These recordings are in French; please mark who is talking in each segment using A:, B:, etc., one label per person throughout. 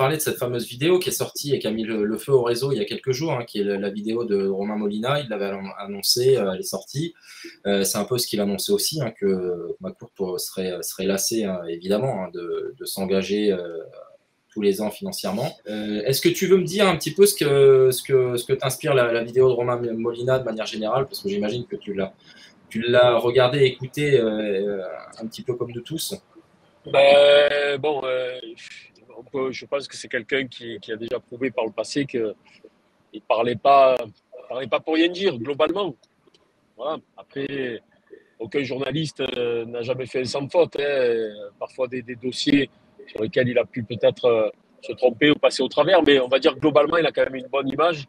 A: parler de cette fameuse vidéo qui est sortie et qui a mis le feu au réseau il y a quelques jours, hein, qui est la vidéo de Romain Molina. Il l'avait annoncé, elle est sortie. C'est un peu ce qu'il annonçait aussi, hein, que McCourt serait lassé, hein, évidemment, hein, de s'engager tous les ans financièrement. Est-ce que tu veux me dire un petit peu ce que t'inspire la vidéo de Romain Molina de manière générale? Parce que j'imagine que tu l'as regardé, écouté un petit peu comme nous tous.
B: Ben, bon, je pense que c'est quelqu'un qui a déjà prouvé par le passé qu'il ne parlait pas pour rien dire, globalement. Voilà. Après, aucun journaliste n'a jamais fait un sans faute, hein. Parfois des dossiers sur lesquels il a pu peut-être se tromper ou passer au travers, mais on va dire globalement, il a quand même une bonne image.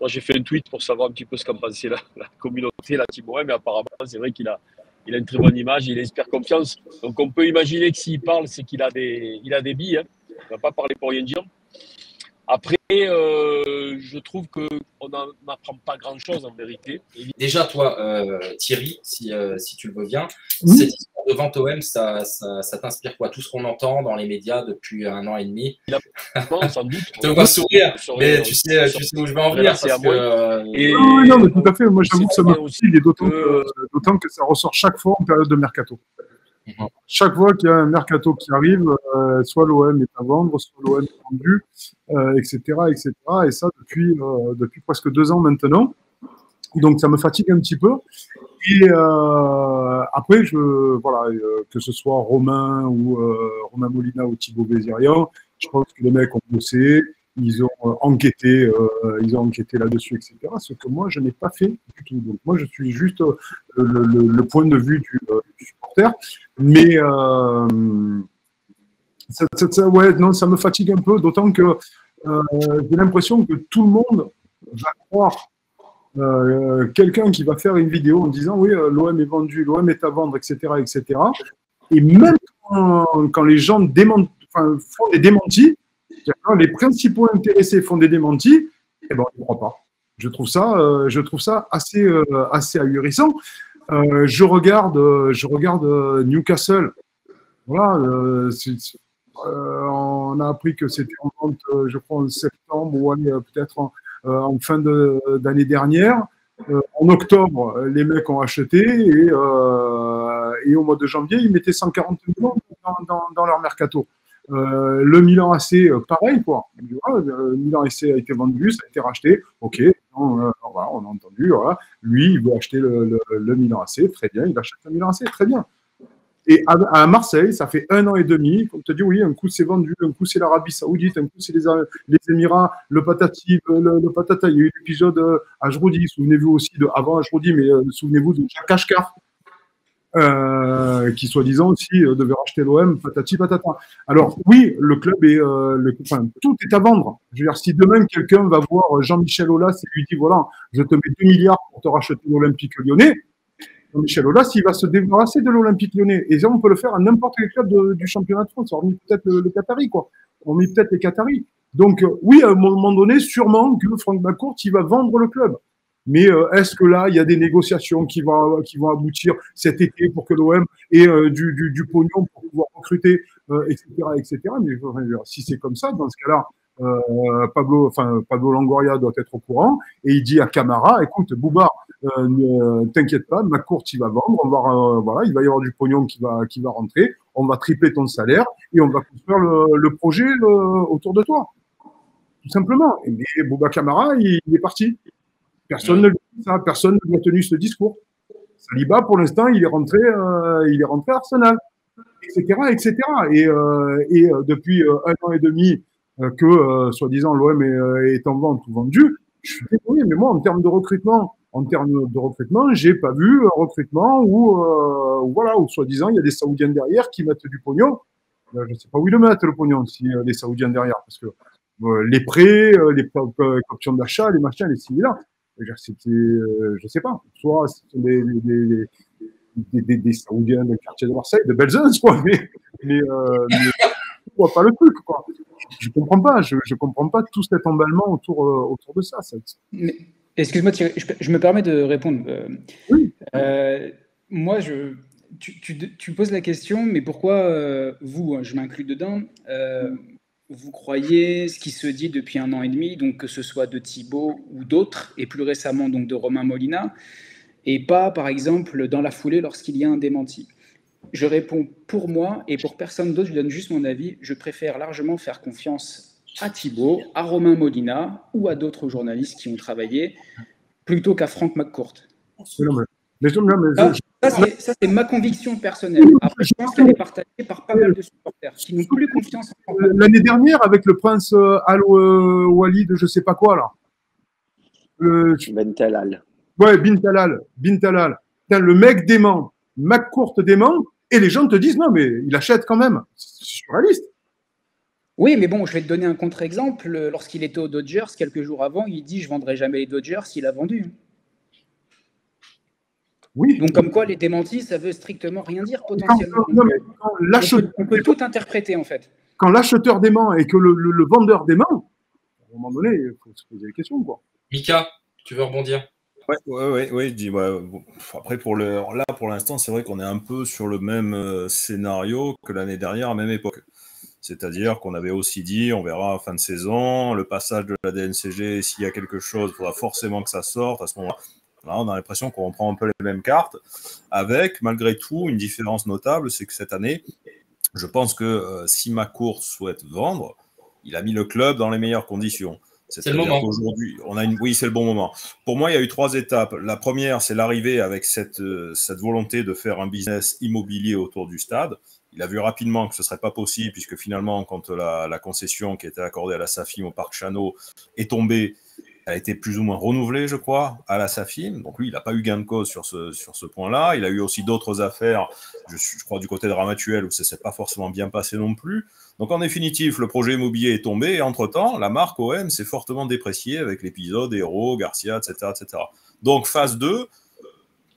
B: Moi, j'ai fait un tweet pour savoir un petit peu ce qu'en pensait la communauté, la team OM, mais apparemment, c'est vrai qu'il a une très bonne image, il inspire confiance. Donc, on peut imaginer que s'il parle, c'est qu'il a des billes, hein. Il ne va pas parler pour rien dire. Après, je trouve qu'on n'apprend pas grand-chose en vérité.
A: Déjà, toi, Thierry, si tu le veux bien, cette histoire de vente OM, ça t'inspire quoi? Tout ce qu'on entend dans les médias depuis 1 an et demi.
B: Sans doute.
A: Je te vois sourire, mais tu sais où je vais en venir. Parce que,
C: non, mais tout à fait. Moi, j'avoue que ça me fatigue, d'autant que ça ressort chaque fois en période de mercato. Chaque fois qu'il y a un mercato qui arrive, soit l'OM est à vendre, soit l'OM est vendu, etc., etc. Et ça depuis presque 2 ans maintenant. Donc ça me fatigue un petit peu. Et après, voilà, que ce soit Romain ou Romain Molina ou Thibaut Bézirian, je pense que les mecs ont bossé, ils ont enquêté là-dessus, etc. Ce que moi je n'ai pas fait du tout. Donc moi je suis juste le point de vue du supporter, mais ouais, non, ça me fatigue un peu, d'autant que j'ai l'impression que tout le monde va croire quelqu'un qui va faire une vidéo en disant oui, l'OM est vendu, l'OM est à vendre, etc., etc. Et même quand les gens font des démentis, quand les principaux intéressés font des démentis, eh ben, on ne croit pas. Je trouve ça assez ahurissant. Je regarde Newcastle. Voilà, on a appris que c'était en vente, je crois, en septembre ou peut-être en fin d'année dernière. En octobre, les mecs ont acheté et au mois de janvier, ils mettaient 140 millions dans leur mercato. Le Milan AC, pareil, quoi. Le Milan AC a été vendu, ça a été racheté. Ok, voilà, on a entendu. Voilà. Lui, il veut acheter le Milan AC, très bien. Il achète le Milan AC, très bien. Et à Marseille, ça fait 1 an et demi, comme tu as dit, oui, un coup c'est vendu, un coup c'est l'Arabie Saoudite, un coup c'est les Émirats, le patati, le patata. Il y a eu l'épisode Ajroudi, souvenez-vous aussi avant Ajroudi, mais souvenez-vous de Jacques Ashkar, qui soi-disant aussi devait racheter l'OM, patati patata. Alors oui, le club tout est à vendre. Je veux dire, si demain quelqu'un va voir Jean-Michel Aulas et lui dit voilà, je te mets 2 milliards pour te racheter l'Olympique Lyonnais, Jean-Michel Aulas, il va se débarrasser de l'Olympique Lyonnais. Et ça, on peut le faire à n'importe quel club du championnat de France. Hormis peut-être le Qatari, quoi. Hormis peut-être les Qataris. Donc, oui, à un moment donné, sûrement que Franck McCourt, il va vendre le club. Mais est-ce que là, il y a des négociations qui vont aboutir cet été pour que l'OM ait du pognon pour pouvoir recruter, etc., etc. Mais si c'est comme ça, dans ce cas-là, Pablo Longoria doit être au courant et il dit à Camara, écoute, Bouba, ne t'inquiète pas, McCourt, il va vendre, voilà, il va y avoir du pognon qui va rentrer, on va tripler ton salaire et on va construire le projet autour de toi. Tout simplement. Mais Bouba Camara, il est parti. Personne ne lui dit ça, personne ne lui a tenu ce discours. Saliba, pour l'instant, il est rentré à Arsenal, etc., etc. Et depuis 1 an et demi que, soi-disant, l'OM est en vente ou vendu, je suis désolé, mais moi, en termes de recrutement, j'ai pas vu un recrutement où soi-disant, il y a des Saoudiens derrière qui mettent du pognon. Je ne sais pas où ils le mettent, le pognon, si les Saoudiens derrière, parce que les prêts, les options d'achat, les machins, les similaires, je sais pas. Soit ce sont des Saoudiens du quartier de Marseille, de Belzins, quoi, mais je vois pas le truc, quoi. Je comprends pas. Je comprends pas tout cet emballement autour de ça.
D: Excuse-moi, Thierry, je me permets de répondre.
C: Oui.
D: Moi, tu poses la question, mais pourquoi vous, je m'inclus dedans, vous croyez ce qui se dit depuis 1 an et demi, donc que ce soit de Thibaut ou d'autres, et plus récemment donc de Romain Molina, et pas, par exemple, dans la foulée lorsqu'il y a un démenti? Je réponds pour moi et pour personne d'autre, je donne juste mon avis. Je préfère largement faire confiance à Thibaut, à Romain Molina ou à d'autres journalistes qui ont travaillé plutôt qu'à Franck McCourt. Ça, c'est ma conviction personnelle. Après, je pense qu'elle est partagée par pas mal de supporters qui n'ont plus confiance en Franck McCourt.
C: L'année dernière, avec le prince Al-Walid, je sais pas quoi, là.
E: Ben Talal.
C: Ouais, Bin Talal. Putain, le mec dément, McCourt dément, et les gens te disent non, mais il achète quand même. C'est surréaliste.
D: Oui, mais bon, je vais te donner un contre-exemple. Lorsqu'il était aux Dodgers, quelques jours avant, il dit « je ne vendrai jamais les Dodgers », il a vendu.
C: Oui.
D: Donc, comme quoi, les démentis, ça veut strictement rien dire, potentiellement. On peut tout interpréter, en fait.
C: Quand l'acheteur dément et que le vendeur dément, à un moment donné, il faut se poser des questions, quoi.
A: Mika, tu veux rebondir?
F: Ouais, je dis, bon, après, pour l'instant, c'est vrai qu'on est un peu sur le même scénario que l'année dernière, à la même époque. C'est-à-dire qu'on avait aussi dit, on verra à fin de saison, le passage de la DNCG, s'il y a quelque chose, il faudra forcément que ça sorte. À ce moment-là, là, on a l'impression qu'on reprend un peu les mêmes cartes, avec, malgré tout, une différence notable, c'est que cette année, je pense que si McCourt souhaite vendre, il a mis le club dans les meilleures conditions.
A: C'est le moment.
F: Aujourd'hui, oui, c'est le bon moment. Pour moi, il y a eu 3 étapes. La première, c'est l'arrivée avec cette volonté de faire un business immobilier autour du stade. Il a vu rapidement que ce ne serait pas possible, puisque finalement, quand la concession qui était accordée à la SAFIM au Parc Chano est tombée, elle a été plus ou moins renouvelée, je crois, à la SAFIM. Donc lui, il n'a pas eu gain de cause sur ce point-là. Il a eu aussi d'autres affaires, je crois, du côté de Ramatuelle, où ça ne s'est pas forcément bien passé non plus. Donc en définitive, le projet immobilier est tombé, et entre-temps, la marque OM s'est fortement dépréciée avec l'épisode Hérault, Garcia, etc. Donc phase 2,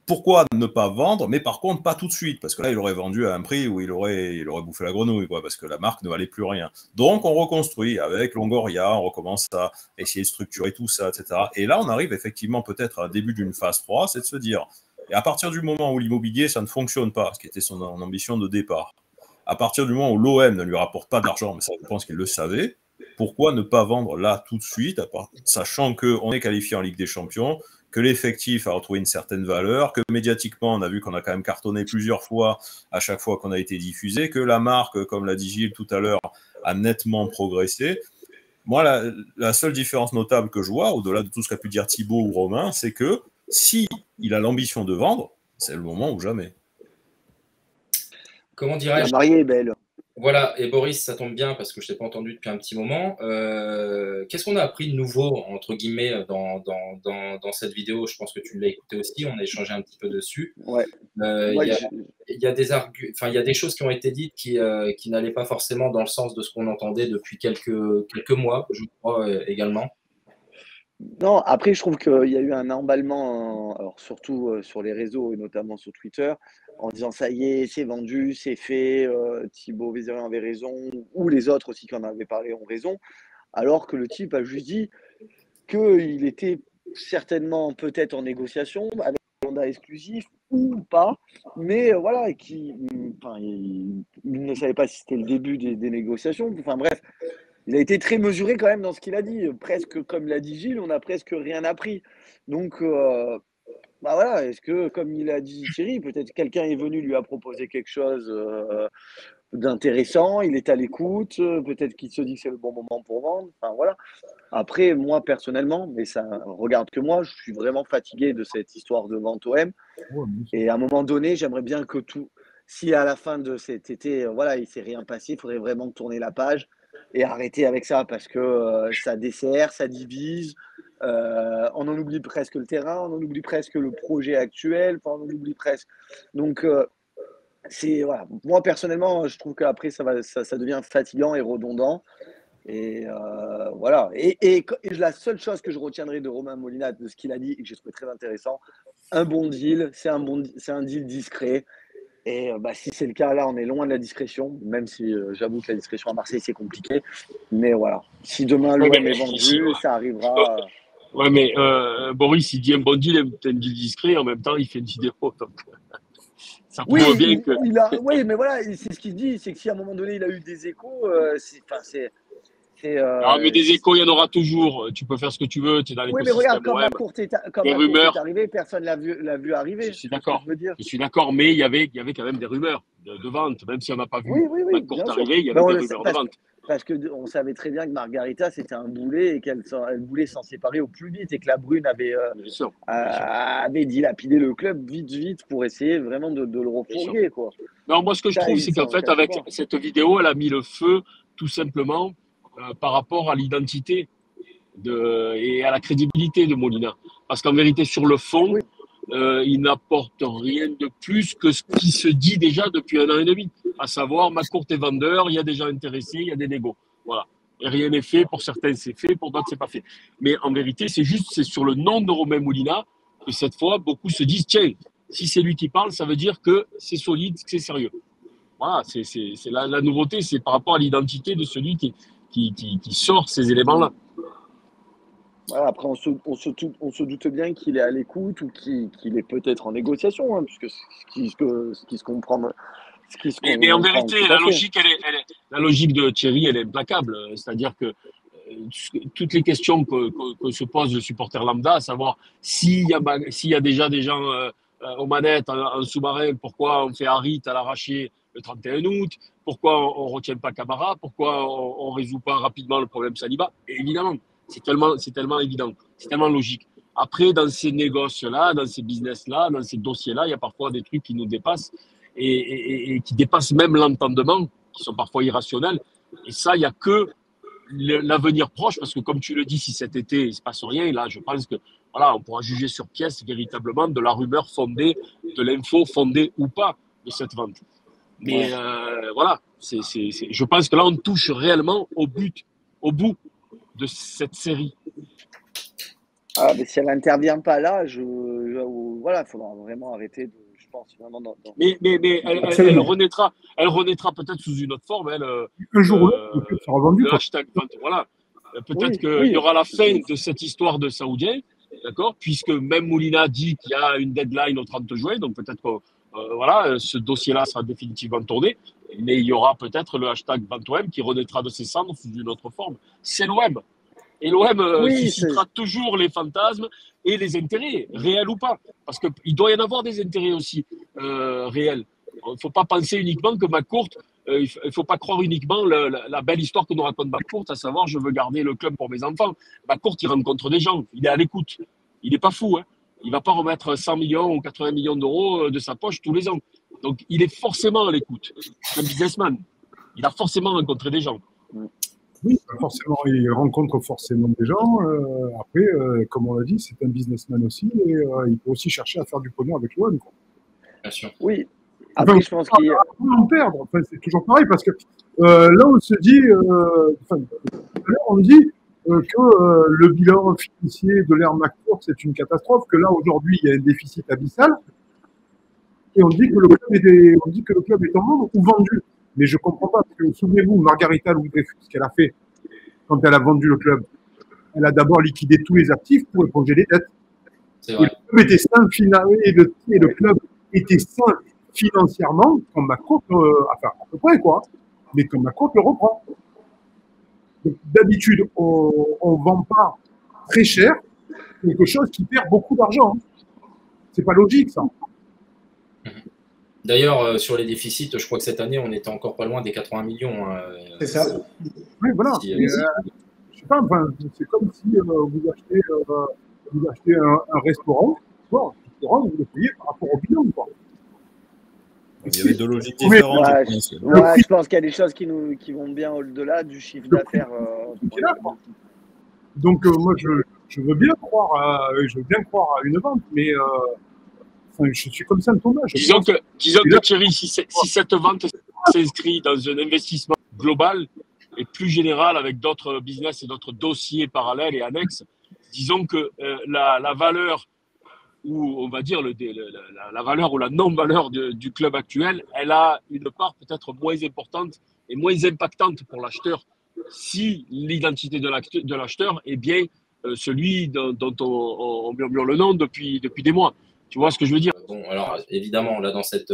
F: pourquoi ne pas vendre, mais par contre pas tout de suite, parce que là il aurait vendu à un prix où il aurait bouffé la grenouille, quoi, parce que la marque ne valait plus rien. Donc on reconstruit avec Longoria, on recommence à essayer de structurer tout ça, etc. Et là on arrive effectivement peut-être à un début d'une phase 3, c'est de se dire, et à partir du moment où l'immobilier ça ne fonctionne pas, ce qui était son ambition de départ, à partir du moment où l'OM ne lui rapporte pas d'argent, mais ça je pense qu'il le savait, pourquoi ne pas vendre là tout de suite, sachant qu'on est qualifié en Ligue des Champions, que l'effectif a retrouvé une certaine valeur, que médiatiquement, on a vu qu'on a quand même cartonné plusieurs fois à chaque fois qu'on a été diffusé, que la marque, comme l'a dit Gilles tout à l'heure, a nettement progressé. Moi, la seule différence notable que je vois, au-delà de tout ce qu'a pu dire Thibaut ou Romain, c'est que si il a l'ambition de vendre, c'est le moment ou jamais.
A: Comment dirais-je ?
E: La mariée est belle.
A: Voilà, et Boris, ça tombe bien parce que je ne t'ai pas entendu depuis un petit moment. Qu'est-ce qu'on a appris de nouveau, entre guillemets, dans cette vidéo? Je pense que tu l'as écouté aussi, on a échangé un petit peu dessus.
E: Ouais.
A: Il y a des choses qui ont été dites qui n'allaient pas forcément dans le sens de ce qu'on entendait depuis quelques mois, je crois, également.
E: Non, après, je trouve qu'il y a eu un emballement, alors surtout sur les réseaux et notamment sur Twitter, en disant ça y est, c'est vendu, c'est fait, Thibaut Vézérien avait raison, ou les autres aussi qui en avaient parlé ont raison, alors que le type a juste dit qu'il était certainement peut-être en négociation avec un mandat exclusif ou pas, mais voilà, il ne savait pas si c'était le début des négociations. Enfin bref, il a été très mesuré quand même dans ce qu'il a dit. Presque, comme l'a dit Gilles, on n'a presque rien appris. Donc, voilà, est-ce que, comme il a dit Thierry, peut-être quelqu'un est venu, lui a proposé quelque chose d'intéressant, il est à l'écoute, peut-être qu'il se dit que c'est le bon moment pour vendre. Enfin, voilà. Après, moi, personnellement, mais ça regarde que moi, je suis vraiment fatigué de cette histoire de vente OM. Et à un moment donné, j'aimerais bien que tout, si à la fin de cet été, voilà, il ne s'est rien passé, il faudrait vraiment tourner la page et arrêter avec ça parce que ça dessert, ça divise. On en oublie presque le terrain, on en oublie presque le projet actuel, on en oublie presque. Donc, voilà. Moi, personnellement, je trouve qu'après, ça devient fatigant et redondant. Et voilà. Et la seule chose que je retiendrai de Romain Molina, de ce qu'il a dit et que j'ai trouvé très intéressant, un bon deal, c'est un deal discret. Et si c'est le cas, là, on est loin de la discrétion, même si j'avoue que la discrétion à Marseille, c'est compliqué. Mais voilà, si demain l'OM est vendu, ça arrivera.
B: Ouais, mais Boris, il dit un bon deal, un deal discret, en même temps, il fait une vidéo. Donc, ça prouve bien que.
E: Oui, mais voilà, c'est ce qu'il dit, c'est que si à un moment donné, il a eu des échos,
B: Ah, mais des échos, il y en aura toujours. Tu peux faire ce que tu veux, tu es dans
E: Oui, mais regarde,
B: l'écosystème
E: quand
B: OM.
E: McCourt est
B: Des rumeurs.
E: arrivé, personne l'a vu arriver.
B: Je suis d'accord.
E: Je veux dire.
B: Je suis d'accord, mais il y avait quand même des rumeurs de vente. Même si on n'a pas vu
E: Oui,
B: McCourt
E: bien sûr.
B: arriver, il y
E: Mais
B: avait
E: on
B: des
E: le sait
B: rumeurs de vente.
E: parce qu'on savait très bien que Margarita, c'était un boulet et qu'elle voulait s'en séparer au plus vite et que la Brune
B: Bien sûr.
E: avait dilapidé le club vite pour essayer vraiment de le refourguer, quoi.
B: Non, moi, ce que je trouve, c'est qu'en fait, avec cette vidéo, elle a mis le feu, tout simplement, par rapport à l'identité et à la crédibilité de Molina. Parce qu'en vérité, sur le fond,
E: Oui.
B: Il n'apporte rien de plus que ce qui se dit déjà depuis 1 an et demi. À savoir, McCourt est vendeur, il y a des gens intéressés, il y a des négos. Voilà. Et rien n'est fait. Pour certains, c'est fait. Pour d'autres, c'est pas fait. Mais en vérité, c'est sur le nom de Romain Molina que cette fois, beaucoup se disent, tiens, si c'est lui qui parle, ça veut dire que c'est solide, que c'est sérieux. Voilà, c'est la nouveauté, c'est par rapport à l'identité de celui qui sort ces éléments-là.
E: Voilà, après, on se doute bien qu'il est à l'écoute ou qu'il est peut-être en négociation, hein, puisque ce qui se comprend.
B: Mais en vérité, la logique de Thierry, elle est implacable. C'est-à-dire que toutes les questions que se pose le supporter lambda, à savoir s'il y a déjà des gens aux manettes en sous-marin, pourquoi on fait Harit à l'arraché le 31 août, pourquoi on ne retient pas Camara, pourquoi on ne résout pas rapidement le problème Saliba. Et évidemment, c'est tellement évident, c'est tellement logique. Après, dans ces négoces-là, dans ces business-là, dans ces dossiers-là, il y a parfois des trucs qui nous dépassent et qui dépassent même l'entendement, qui sont parfois irrationnels. Et ça, il n'y a que l'avenir proche, parce que comme tu le dis, si cet été, il ne se passe rien, là, je pense que voilà, on pourra juger sur pièce véritablement de la rumeur fondée, de l'info fondée ou pas de cette vente. Mais voilà, je pense que là, on touche réellement au bout de cette série.
E: Ah, mais si elle n'intervient pas là, voilà, il faudra vraiment arrêter de. Je pense vraiment
B: Mais elle renaîtra peut-être sous une autre forme.
C: Un jour ou l'autre, le club sera vendu.
B: Le hashtag, voilà. Peut-être qu'il y aura la fin de cette histoire de Saoudien, d'accord, puisque même Molina dit qu'il y a une deadline au 30 juin, donc peut-être que voilà, ce dossier-là sera définitivement tourné, mais il y aura peut-être le hashtag VentOM qui renaîtra de ses cendres sous une autre forme. C'est l'OM. Et l'OM suscitera toujours les fantasmes et les intérêts, réels ou pas. Parce qu'il doit y en avoir des intérêts aussi réels. Il ne faut pas penser uniquement que McCourt, il ne faut pas croire uniquement la belle histoire que nous raconte McCourt, à savoir je veux garder le club pour mes enfants. McCourt, il rencontre des gens, il est à l'écoute. Il n'est pas fou. Hein. Il ne va pas remettre 100 millions ou 80 millions d'euros de sa poche tous les ans. Donc il est forcément à l'écoute. C'est un businessman. Il a forcément rencontré des gens.
C: Oui, forcément, il rencontre forcément des gens. Après, comme on l'a dit, c'est un businessman aussi et il peut aussi chercher à faire du pognon avec l'OM.
A: Bien sûr.
E: Oui. Après, je pense qu'il y a.
C: En perdre. Enfin, c'est toujours pareil parce que là, on se dit, tout à l'heure, on dit que le bilan financier de l'ère McCourt, c'est une catastrophe, que là, aujourd'hui, il y a un déficit abyssal et on dit que le club est en vente ou vendu. Mais je ne comprends pas, parce que souvenez-vous, Margarita Louis-Dreyfus, ce qu'elle a fait quand elle a vendu le club, elle a d'abord liquidé tous les actifs pour éponger les dettes.
A: C'est vrai.
C: Et le club était sain et le club était sain financièrement, quand McCourt, enfin à peu près quoi, mais quand McCourt le reprend. D'habitude, on ne vend pas très cher quelque chose qui perd beaucoup d'argent. C'est pas logique ça.
A: D'ailleurs, sur les déficits, je crois que cette année, on était encore pas loin des 80 millions.
C: C'est ça. Oui, voilà. Je sais pas, enfin, c'est comme si vous achetez un restaurant. Bon, le restaurant, vous le payez par rapport au bilan, quoi.
F: Il y avait deux logiques différentes.
E: Je pense qu'il y a des choses qui vont bien au-delà du chiffre d'affaires.
C: Donc, moi, je veux bien croire à une vente, mais enfin, je suis comme ça un Thomas.
B: Disons que Thierry, si cette vente s'inscrit dans un investissement global et plus général avec d'autres business et d'autres dossiers parallèles et annexes, disons que la valeur ou on va dire la valeur ou la non-valeur du club actuel, elle a une part peut-être moins importante et moins impactante pour l'acheteur si l'identité de l'acheteur est bien celui dont on murmure le nom depuis des mois. Tu vois ce que je veux dire?
A: Bon, alors évidemment, là, dans cette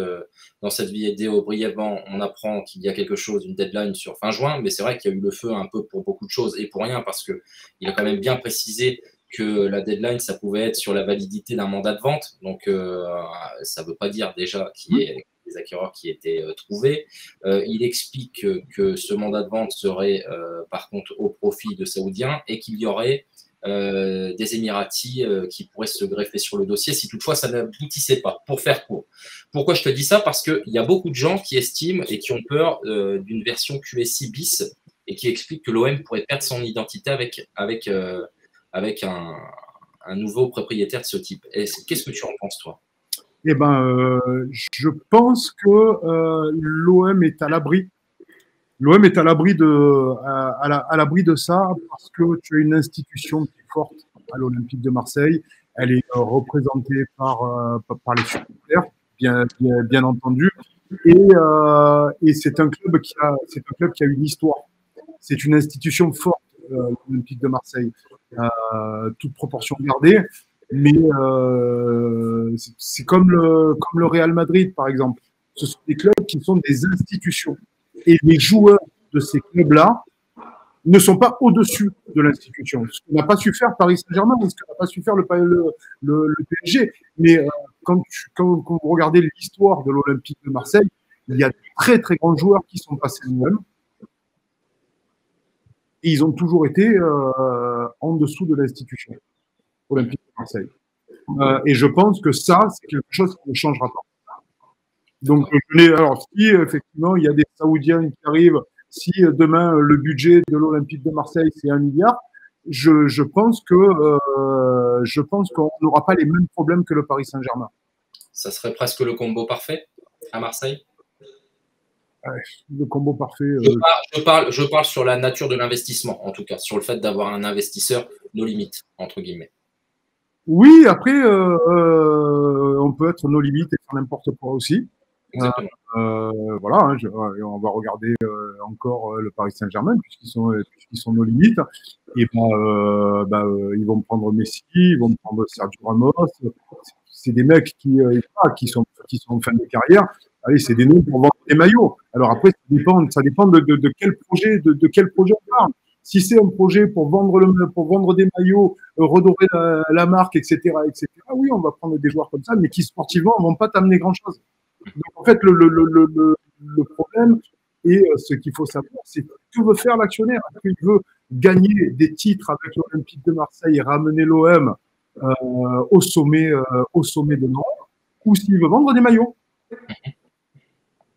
A: vidéo, brièvement, on apprend qu'il y a quelque chose, une deadline sur fin juin, mais c'est vrai qu'il y a eu le feu un peu pour beaucoup de choses et pour rien, parce qu'il a quand même bien précisé que la deadline, ça pouvait être sur la validité d'un mandat de vente. Donc, ça ne veut pas dire déjà qu'il y ait des acquéreurs qui étaient trouvés. Il explique que ce mandat de vente serait par contre au profit de Saoudiens et qu'il y aurait des Émiratis qui pourraient se greffer sur le dossier si toutefois ça n'aboutissait pas, pour faire court. Pourquoi je te dis ça? Parce qu'il y a beaucoup de gens qui estiment et qui ont peur d'une version QSI bis et qui expliquent que l'OM pourrait perdre son identité avec un nouveau propriétaire de ce type. Qu'est-ce que tu en penses, toi?
C: Eh ben, je pense que l'OM est à l'abri. L'OM est à l'abri à l'abri de ça parce que tu as une institution qui est forte à l'Olympique de Marseille. Elle est représentée par les supporters, bien entendu. Et c'est un club qui a une histoire. C'est une institution forte, l'Olympique de Marseille, toute proportion gardée. Mais c'est comme le Real Madrid, par exemple. Ce sont des clubs qui sont des institutions. Et les joueurs de ces clubs-là ne sont pas au-dessus de l'institution. Ce qu'on n'a pas su faire Paris Saint-Germain, ce qu'on n'a pas su faire le PSG. Mais quand vous regardez l'histoire de l'Olympique de Marseille, il y a de très très grands joueurs qui sont passés eux-mêmes. Et ils ont toujours été en dessous de l'institution Olympique de Marseille. Et je pense que ça, c'est quelque chose qui ne changera pas. Donc, alors, si effectivement il y a des Saoudiens qui arrivent, si demain le budget de l'Olympique de Marseille c'est 1 milliard, je pense qu'on n'aura pas les mêmes problèmes que le Paris Saint-Germain.
A: Ça serait presque le combo parfait à Marseille?
C: Le combo parfait.
A: Je parle sur la nature de l'investissement, en tout cas, sur le fait d'avoir un investisseur no limite, entre guillemets.
C: Oui, après, on peut être no limites et faire n'importe quoi aussi.
A: Exactement.
C: Voilà, hein, on va regarder encore le Paris Saint-Germain puisqu'ils sont nos limites. Et ils vont prendre Messi, ils vont prendre Sergio Ramos. C'est des mecs qui sont en fin de carrière. Allez, c'est des noms pour vendre des maillots. Alors après, ça dépend de quel projet on parle. Si c'est un projet pour vendre des maillots, redorer la marque, etc., oui, on va prendre des joueurs comme ça, mais qui sportivement ne vont pas t'amener grand-chose. Donc en fait, le problème et ce qu'il faut savoir, c'est que veut faire l'actionnaire. Est-ce qu'il veut gagner des titres avec l'Olympique de Marseille et ramener l'OM au sommet de l'Europe, ou s'il veut vendre des maillots.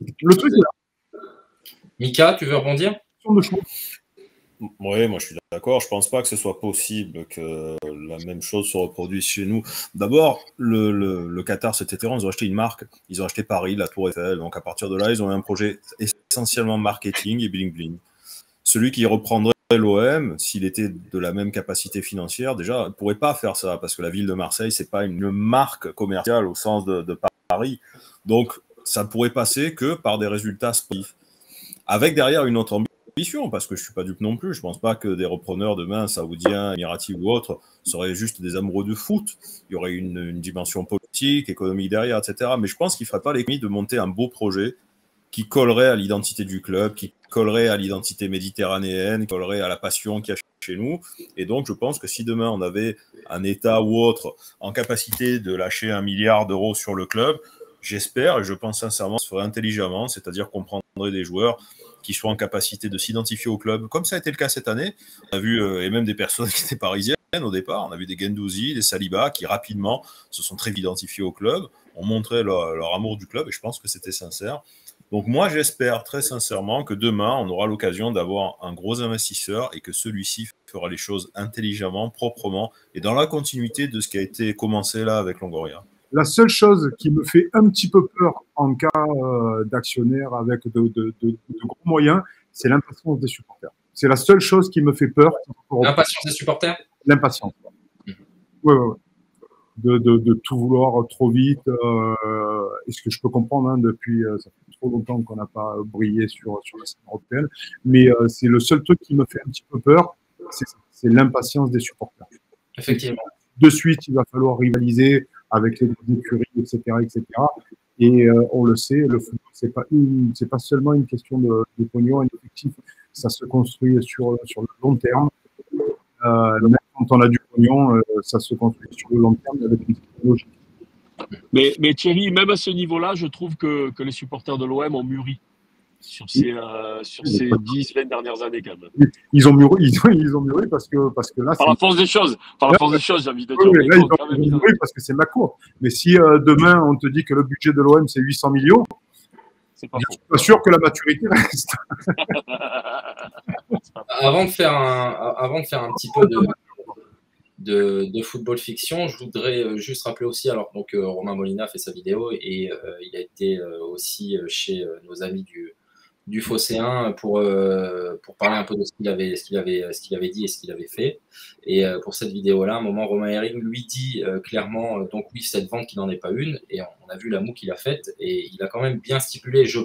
C: Le truc est là.
A: Mika, tu veux rebondir?
F: Oui, moi je suis d'accord. Je pense pas que ce soit possible que la même chose se reproduise chez nous. D'abord, le Qatar cet été, ils ont acheté une marque. Ils ont acheté Paris, la Tour Eiffel. Donc à partir de là, ils ont un projet essentiellement marketing et bling bling. Celui qui reprendrait l'OM, s'il était de la même capacité financière, déjà, ne pourrait pas faire ça parce que la ville de Marseille, c'est pas une marque commerciale au sens de Paris. Donc ça ne pourrait passer que par des résultats sportifs. Avec derrière une autre ambition, parce que je ne suis pas dupe non plus. Je ne pense pas que des repreneurs demain, saoudiens, émiratis ou autres, seraient juste des amoureux de foot. Il y aurait une dimension politique, économique derrière, etc. Mais je pense qu'il ne ferait pas l'économie de monter un beau projet qui collerait à l'identité du club, qui collerait à l'identité méditerranéenne, qui collerait à la passion qu'il y a chez nous. Et donc, je pense que si demain, on avait un État ou autre en capacité de lâcher 1 milliard d'euros sur le club, j'espère, et je pense sincèrement, ce ferait intelligemment, c'est-à-dire qu'on prendrait des joueurs qui soient en capacité de s'identifier au club, comme ça a été le cas cette année. On a vu, et même des personnes qui étaient parisiennes au départ, on a vu des Guendouzi, des Saliba, qui rapidement se sont très identifiés au club, ont montré leur amour du club, et je pense que c'était sincère. Donc moi, j'espère très sincèrement que demain, on aura l'occasion d'avoir un gros investisseur et que celui-ci fera les choses intelligemment, proprement, et dans la continuité de ce qui a été commencé là avec Longoria.
C: La seule chose qui me fait un petit peu peur en cas d'actionnaire avec de gros moyens, c'est l'impatience des supporters. C'est la seule chose qui me fait peur.
A: L'impatience des supporters?
C: L'impatience. Oui. De tout vouloir trop vite. Et ce que je peux comprendre, depuis ça fait trop longtemps qu'on n'a pas brillé sur la scène européenne. Mais c'est le seul truc qui me fait un petit peu peur, c'est l'impatience des supporters.
A: Effectivement.
C: De suite, il va falloir rivaliser avec les écuries, etc., etc. Et on le sait, le football, c'est pas seulement une question de pognon et d'effectifs, ça se construit sur le long terme. Même quand on a du pognon, ça se construit sur le long terme avec une logique.
B: Mais Thierry, même à ce niveau-là, je trouve que les supporters de l'OM ont mûri sur ces 10-20 dernières années quand même.
C: Ils ont mûri parce que là,
B: par la force des choses, j'ai envie de dire.
C: Oui, là, ils ont mûri parce que c'est Macourt. Mais si demain on te dit que le budget de l'OM c'est 800 millions,
B: c'est pas faux.
C: Je suis pas sûr que la maturité reste.
A: Avant de faire un petit peu de football fiction, je voudrais juste rappeler aussi, alors donc Romain Molina fait sa vidéo et il a été aussi chez nos amis du Phocéen pour parler un peu de ce qu'il avait dit et ce qu'il avait fait. Et pour cette vidéo-là, à un moment, Romain Herring lui dit clairement, donc oui, cette vente qui n'en est pas une, et on a vu la moue qu'il a faite, et il a quand même bien stipulé, je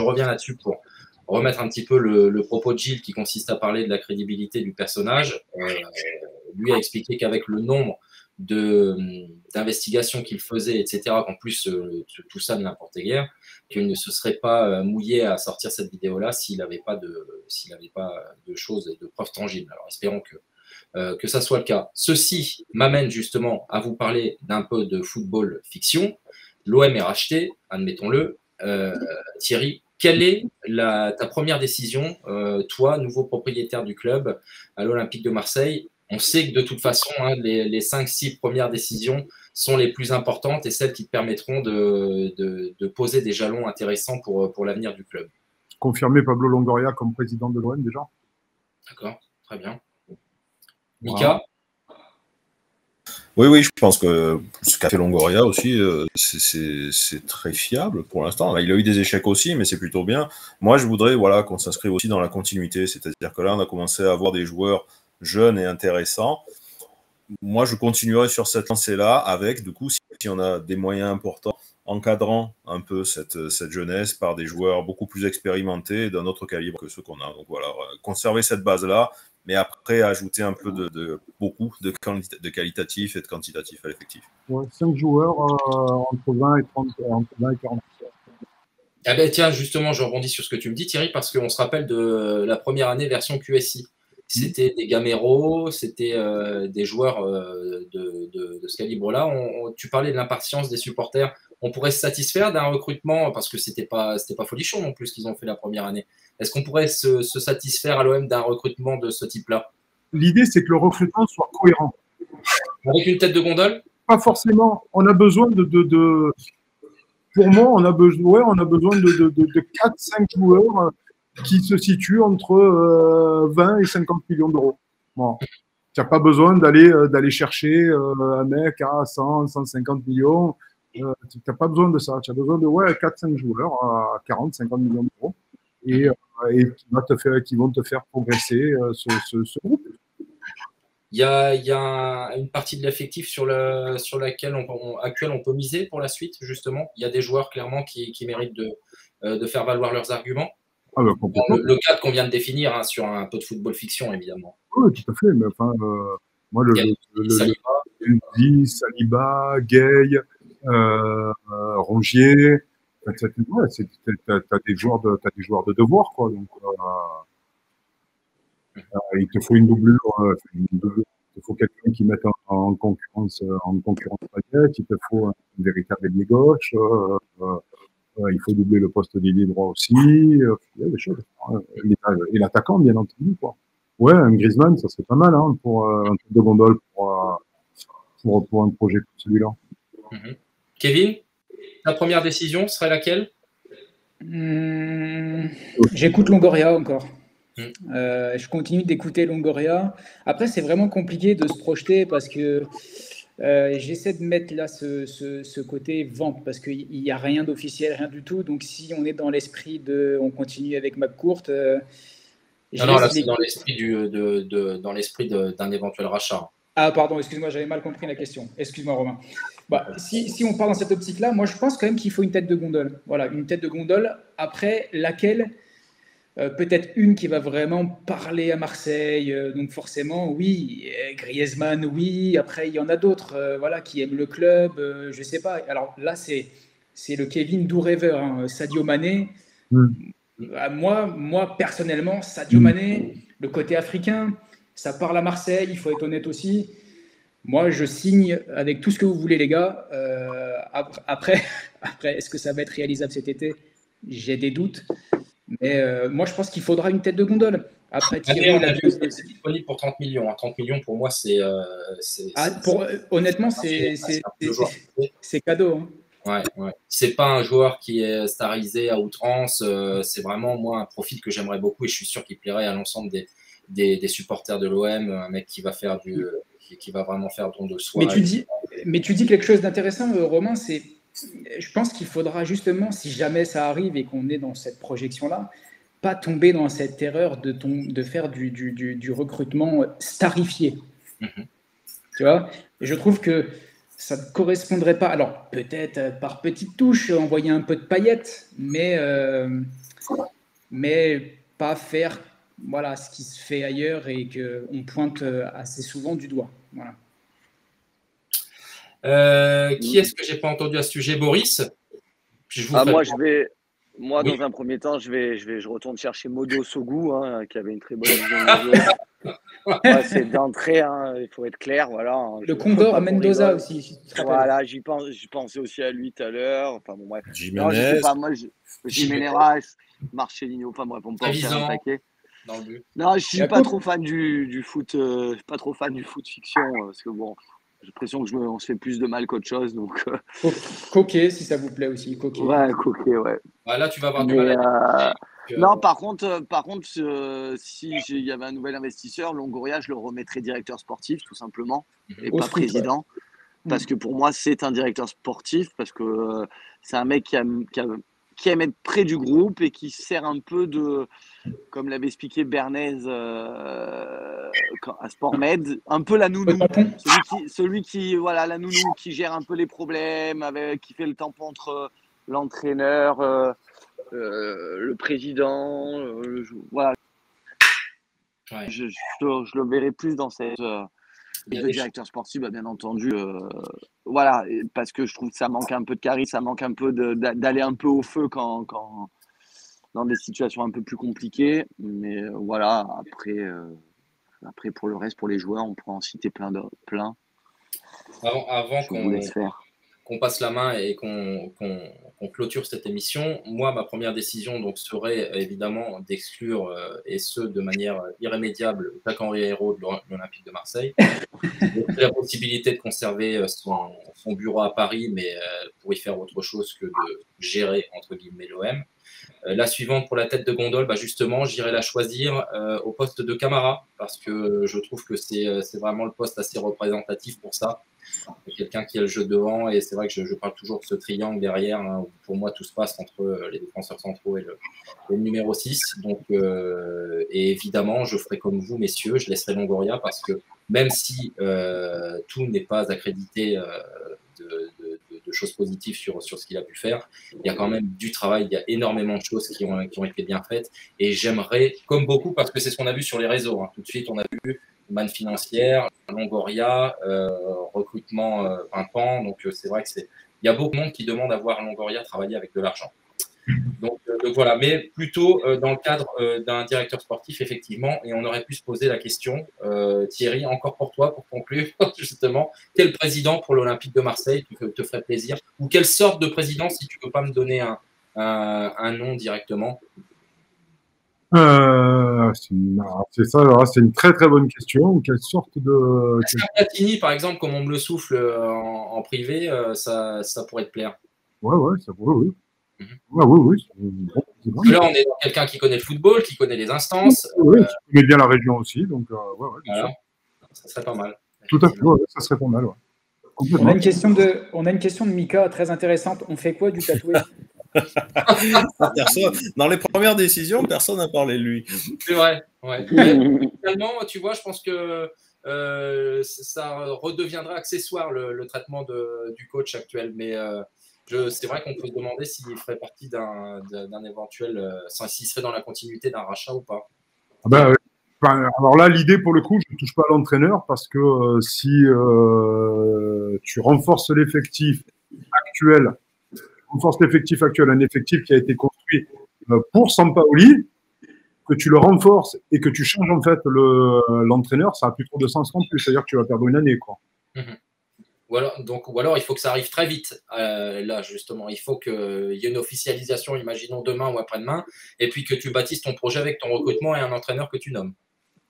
A: reviens là-dessus pour remettre un petit peu le propos de Gilles qui consiste à parler de la crédibilité du personnage. Lui a expliqué qu'avec le nombre d'investigations qu'il faisait, etc., qu'en plus tout ça ne l'importait guère, qu'il ne se serait pas mouillé à sortir cette vidéo-là s'il n'avait pas de choses et de preuves tangibles. Alors espérons que ça soit le cas. Ceci m'amène justement à vous parler d'un peu de football fiction. L'OM est racheté, admettons-le. Thierry, quelle est ta première décision, toi, nouveau propriétaire du club à l'Olympique de Marseille? On sait que de toute façon, les 5-6 premières décisions sont les plus importantes et celles qui te permettront de poser des jalons intéressants pour l'avenir du club.
C: Confirmer Pablo Longoria comme président de l'OM déjà.
A: D'accord, très bien. Mika?
F: Oui, je pense que ce qu'a fait Longoria aussi, c'est très fiable pour l'instant. Il a eu des échecs aussi, mais c'est plutôt bien. Moi, je voudrais qu'on s'inscrive aussi dans la continuité, c'est-à-dire que là, on a commencé à avoir des joueurs jeunes et intéressants. Moi, je continuerai sur cette lancée-là avec, du coup, si on a des moyens importants, encadrant un peu cette jeunesse par des joueurs beaucoup plus expérimentés et d'un autre calibre que ceux qu'on a. Donc voilà, conserver cette base-là, mais après ajouter un peu beaucoup de qualitatif et de quantitatif à l'effectif.
C: Ouais, 5 joueurs entre 20 et 40.
A: Ah ben tiens, justement, je rebondis sur ce que tu me dis, Thierry, parce qu'on se rappelle de la première année version QSI. C'était des Gamero, c'était des joueurs de ce calibre-là. Tu parlais de l'impatience des supporters. On pourrait se satisfaire d'un recrutement, parce que c'était pas folichon non plus ce qu'ils ont fait la première année. Est-ce qu'on pourrait se satisfaire à l'OM d'un recrutement de ce type-là?
C: L'idée, c'est que le recrutement soit cohérent.
A: Avec une tête de gondole?
C: Pas forcément. On a besoin pour moi, on a besoin de 4-5 joueurs qui se situent entre 20 et 50 millions d'euros. Bon. Tu n'as pas besoin d'aller chercher un mec à 100, 150 millions. Tu n'as pas besoin de ça. Tu as besoin de 4-5 joueurs à 40, 50 millions d'euros et qui vont te faire progresser ce groupe.
A: Il y a une partie de l'effectif sur laquelle on peut miser pour la suite, justement. Il y a des joueurs clairement qui méritent de faire valoir leurs arguments.
C: Ah ben,
A: le cadre qu'on vient de définir sur un peu de football fiction, évidemment.
C: Oui, tout à fait. Mais enfin, moi, Saliba, Gay, Rongier, tu as des joueurs de devoir, quoi. Donc, il te faut une doublure. Il te faut quelqu'un qui mette en concurrence Payet. Il te faut un véritable ailier gauche. Il faut doubler le poste d'ailier droit aussi. Il y a des choses. Et l'attaquant, bien entendu, quoi. Ouais, un Griezmann, ça serait pas mal pour un truc de gondole pour un projet comme celui-là.
A: Kevin, ta première décision serait laquelle?
D: J'écoute Longoria encore. Je continue d'écouter Longoria. Après, c'est vraiment compliqué de se projeter parce que j'essaie de mettre là ce côté vente parce qu'il n'y a rien d'officiel, rien du tout. Donc, si on est dans l'esprit on continue avec McCourt.
A: Non, là, c'est dans l'esprit d'un éventuel rachat.
D: Ah, pardon, excuse-moi, j'avais mal compris la question. Excuse-moi, Romain. Si on part dans cette optique-là, moi, je pense quand même qu'il faut une tête de gondole. Voilà, une tête de gondole après laquelle peut-être une qui va vraiment parler à Marseille. Donc forcément, oui, Griezmann, oui. Après, il y en a d'autres voilà, qui aiment le club, je ne sais pas. Alors là, c'est le Kevin Doux rêveur, hein, Sadio Mané. Moi, personnellement, Sadio Mané, le côté africain, ça parle à Marseille, il faut être honnête aussi. Moi, je signe avec tout ce que vous voulez, les gars. Après, est-ce que ça va être réalisable cet été? J'ai des doutes. Mais moi, je pense qu'il faudra une tête de gondole. Après, Thierry,
A: c'est disponible pour 30 millions. 30 millions, pour moi, c'est.
D: Honnêtement, c'est cadeau. Hein.
A: Ouais. C'est pas un joueur qui est starisé à outrance. C'est vraiment, moi, un profil que j'aimerais beaucoup et je suis sûr qu'il plairait à l'ensemble des supporters de l'OM. Un mec qui va faire qui va vraiment faire don de soi.
D: Mais tu dis quelque chose d'intéressant, Romain. Je pense qu'il faudra justement, si jamais ça arrive et qu'on est dans cette projection-là, pas tomber dans cette erreur de faire du recrutement starifié. Tu vois? Et je trouve que ça ne correspondrait pas. Alors, peut-être par petites touches, envoyer un peu de paillettes, mais pas faire ce qui se fait ailleurs et qu'on pointe assez souvent du doigt. Voilà.
A: Qui est-ce que j'ai pas entendu à ce sujet? Boris?
E: Moi, dans un premier temps, je retourne chercher Modo Sogou, hein, qui avait une très bonne vision du jeu. C'est d'entrée, hein, il faut être clair. Voilà, hein,
D: le Condor à Mendoza aussi.
E: Voilà, j'y pensais aussi à lui tout à l'heure. Enfin, bon, bref.
F: Jiménez.
E: Je sais pas, moi, Jiménez, Marcelino, enfin, bref, on peut en faire un paquet. Non, je suis pas trop fan du foot, pas trop fan du foot fiction, parce que bon. J'ai l'impression qu'on se fait plus de mal qu'autre chose. Donc,
D: Coquet, si ça vous plaît aussi. Coquet.
E: Ouais, Coquet, ouais.
A: Là, tu vas avoir du mal à
E: Non, par contre, si il y avait un nouvel investisseur, Longoria, je le remettrais directeur sportif, tout simplement, et pas président. Parce que pour moi, c'est un directeur sportif, parce que c'est un mec qui aime être près du groupe et qui sert un peu de, comme l'avait expliqué Bernays à Sportmed, un peu la nounou. Celui qui, voilà, la nounou qui gère un peu les problèmes, qui fait le tampon entre l'entraîneur, le président. Voilà. Ouais. Je le verrai plus dans cette. Le directeur sportif, bien entendu, voilà, parce que je trouve que ça manque un peu de charisme, ça manque un peu d'aller un peu au feu quand dans des situations un peu plus compliquées. Mais voilà, après pour le reste, pour les joueurs, on pourra en citer plein.
A: Avant qu'on passe la main et qu'on clôture cette émission, moi, ma première décision donc, serait évidemment d'exclure, et ce, de manière irrémédiable, Jacques-Henri Ayrault de l'Olympique de Marseille. La possibilité de conserver son bureau à Paris, mais pour y faire autre chose que de gérer, entre guillemets, l'OM. La suivante pour la tête de gondole, justement, j'irai la choisir au poste de Camara, parce que je trouve que c'est vraiment le poste assez représentatif pour ça. Quelqu'un qui a le jeu devant, et c'est vrai que je parle toujours de ce triangle derrière, hein, où pour moi tout se passe entre les défenseurs centraux et le numéro 6. Donc, et évidemment, je ferai comme vous, messieurs, je laisserai Longoria, parce que même si tout n'est pas accrédité de choses positives sur ce qu'il a pu faire, il y a quand même du travail, il y a énormément de choses qui ont été bien faites, et j'aimerais, comme beaucoup, parce que c'est ce qu'on a vu sur les réseaux, hein, tout de suite on a vu manne financière, Longoria, recrutement pimpant, donc c'est vrai que il y a beaucoup de monde qui demande à voir Longoria travailler avec de l'argent. Donc voilà, mais plutôt dans le cadre d'un directeur sportif, effectivement, et on aurait pu se poser la question, Thierry, encore pour toi, pour conclure, justement, quel président pour l'Olympique de Marseille te ferait plaisir, ou quelle sorte de président, si tu ne peux pas me donner un nom directement?
C: C'est ça, c'est une très très bonne question. Quelle sorte de.
A: Est-ce qu'un Platini, par exemple, comme on me le souffle en privé, ça pourrait te plaire?
C: Ouais, ça pourrait, oui. Oui.
A: Là, on est dans quelqu'un qui connaît le football, qui connaît les instances.
C: Oui, qui connaît bien la région aussi, donc
A: voilà. Ça serait pas mal.
C: Tout à fait, ça serait pas mal.
D: On a une question de Mika très intéressante. On fait quoi du tatouage?
F: Dans les premières décisions, personne n'a parlé de lui.
A: C'est vrai. Ouais. Finalement, tu vois, je pense que ça redeviendra accessoire le traitement du coach actuel. Mais C'est vrai qu'on peut se demander s'il ferait partie d'un éventuel, s'il serait dans la continuité d'un rachat ou pas.
C: Ah ben, alors là, l'idée, pour le coup, je ne touche pas à l'entraîneur parce que si tu renforces l'effectif actuel, un effectif qui a été construit pour Sampaoli, que tu le renforces et que tu changes en fait l'entraîneur, ça n'a plus trop de sens non plus. C'est-à-dire que tu vas perdre une année, quoi.
A: Ou alors, il faut que ça arrive très vite. Là, justement, il faut qu'il y ait une officialisation, imaginons demain ou après-demain, et puis que tu bâtisses ton projet avec ton recrutement et un entraîneur que tu nommes.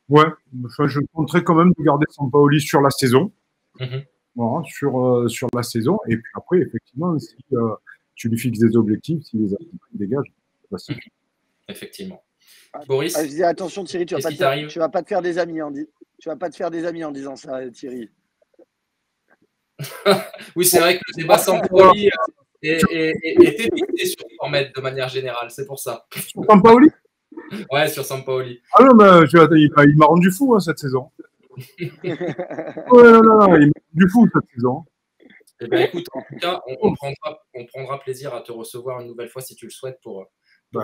C: Ouais, enfin, je compterais quand même de garder Sampaoli sur la saison. Voilà, sur la saison. Et puis après, effectivement, si tu lui fixes des objectifs, si les objectifs dégagent, c'est facile.
A: Effectivement. Boris,
E: je dis attention Thierry, tu vas pas te faire des amis en disant ça, Thierry.
A: Oui, c'est vrai que le débat Sampaoli est évité sur Formed de manière générale, c'est pour ça.
C: Sur Sampaoli?
A: Ouais, sur Sampaoli.
C: Ah non, mais il m'a rendu fou cette saison. Ouais, non, il m'a rendu fou cette saison.
A: Eh bien, écoute, en tout cas, on prendra plaisir à te recevoir une nouvelle fois si tu le souhaites pour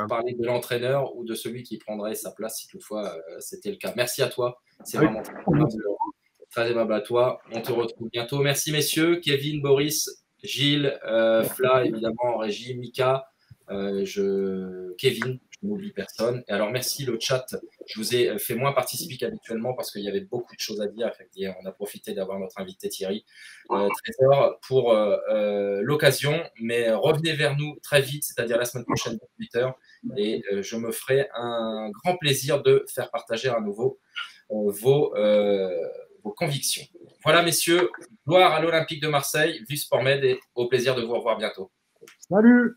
A: parler de l'entraîneur ou de celui qui prendrait sa place si toutefois c'était le cas. Merci à toi. C'est vraiment très aimable à toi. On te retrouve bientôt. Merci, messieurs. Kevin, Boris, Gilles, Fla, évidemment, en régie, Mika, Kevin, je n'oublie personne. Et alors, merci le chat. Je vous ai fait moins participer qu'habituellement parce qu'il y avait beaucoup de choses à dire. Et on a profité d'avoir notre invité Thierry Trésor pour l'occasion. Mais revenez vers nous très vite, c'est-à-dire la semaine prochaine, 8h. Et je me ferai un grand plaisir de faire partager à nouveau vos convictions. Voilà, messieurs. Gloire à l'Olympique de Marseille, vive Sportmed et au plaisir de vous revoir bientôt.
C: Salut!